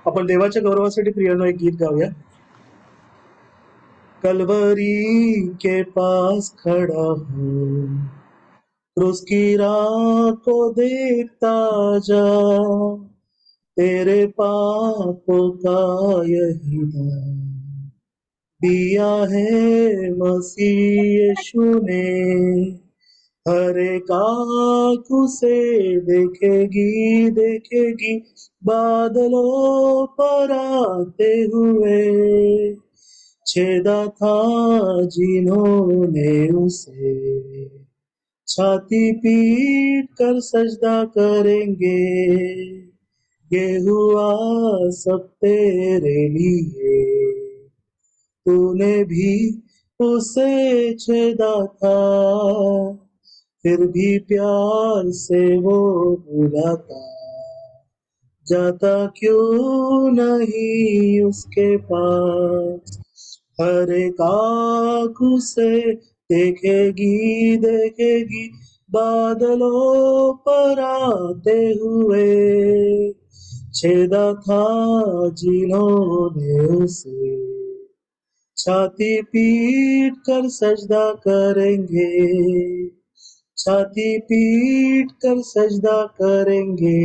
आपण देवाच्या गौरवासाठी प्रियानो एक गीत गाऊया. कलवरी के पास खड़ा हूँ, क्रूस की राह को देखता जा, तेरे पापों का यही दाम दिया है मसीह यीशु ने, हर एक आँख उसे देखेगी देखेगी बादलों पर आते हुए, छेदा था जिन्होंने उसे, छाती पीट कर सजदा करेंगे, ये हुआ सब तेरे लिए, तूने भी उसे छेदा था, फिर भी प्यार से वो बुलाता, जाता क्यों नहीं उसके पास, हर एक आँख उसे देखेगी देखेगी बादलों पर आते हुए, छेदा था जिन्होंने उसे, छाती पीट कर सजदा करेंगे, छाती पीट कर सजदा करेंगे.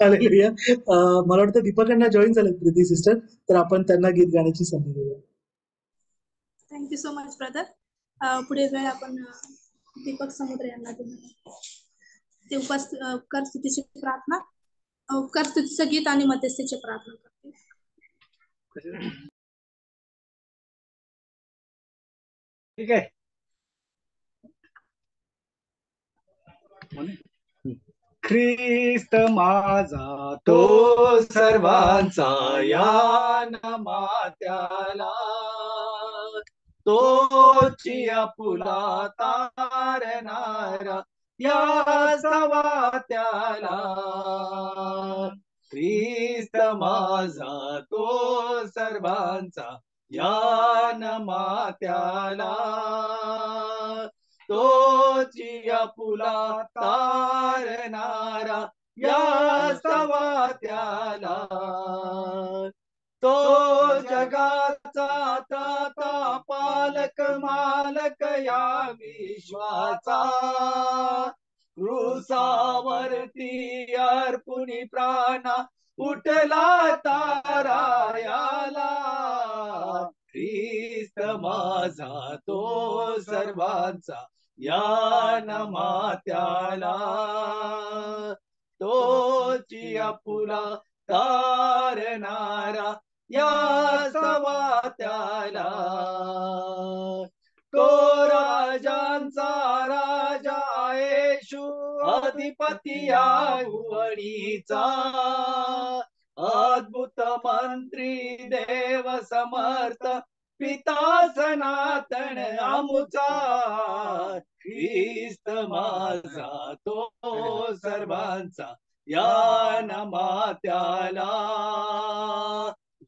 हालेलुया. मला वाटतं दीपकांना जॉईन झालेत प्रीती सिस्टर, तर आपण त्यांना गीत गाण्याची संधी देऊया. Thank you so much brother. पुढे वेळ आपण दीपक समुद्र यांना देऊ. ते उपकार स्तुतीची प्रार्थना, उपकार स्तुतीचं गीत आणि मध्यस्थीची प्रार्थना करते. ठीक आहे. ख्रिस्त माझा तो सर्वांचा या नामात्याला, तोची आपुला तारणारा या सवात्याला, ख्रिस्त माझा तो सर्वांचा या नामात्याला, तोची आपुला तारणारा या सवात्याला, तो जगाचा त्राता पालक मालक या विश्वाचा, क्रूसावरती अर्पुनी प्राणा उठला तारायाला, ख्रिस्त माझा तो सर्वांचा या नामात्याला, तोची आपुला तारणारा या सवात्याला, तो राजांचा राजा येशू अधिपती या भुवनीचा, अद्भुत मंत्री देव समर्थ पिता सनातन आमुचा, ख्रिस्त माझा तो सर्वांचा या नामात्याला,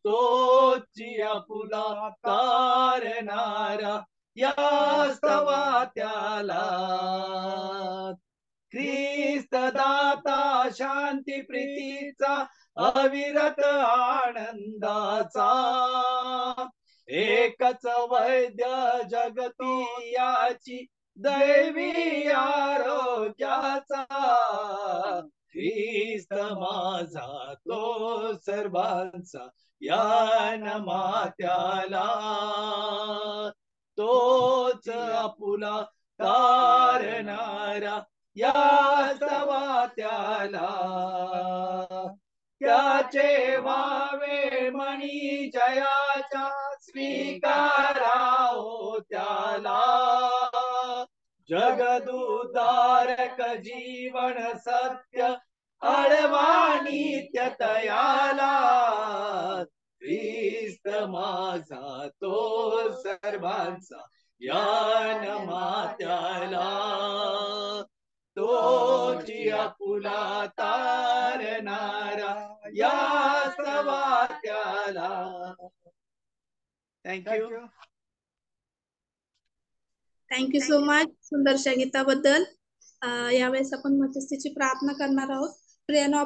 तोची आपुला तारणारा या सवात्याला, ख्रिस्त दाता शांती प्रीतीचा अविरत आनंदाचा, एकच वैद्य जगतियाची दैवी आरोग्याचा, ख्रिस्त माझा तो सर्वांचा या नामात्याला, तोच आपुला तारणारा या सवात्याला, त्याचे वावे मणी जयाच्या स्वीकाराओ त्याला, जगदुधारक जीवन सत्य अळवा नित्य तयाला, ख्रिस्त माझा तो सर्वांचा या नामात्याला, तोची आपुला तारणारा या सवात्याला. थँक्यू. थँक्यू सो मच सुंदरशा गीताबद्दल. यावेळेस आपण मध्यस्थीची प्रार्थना करणार आहोत. प्रियानो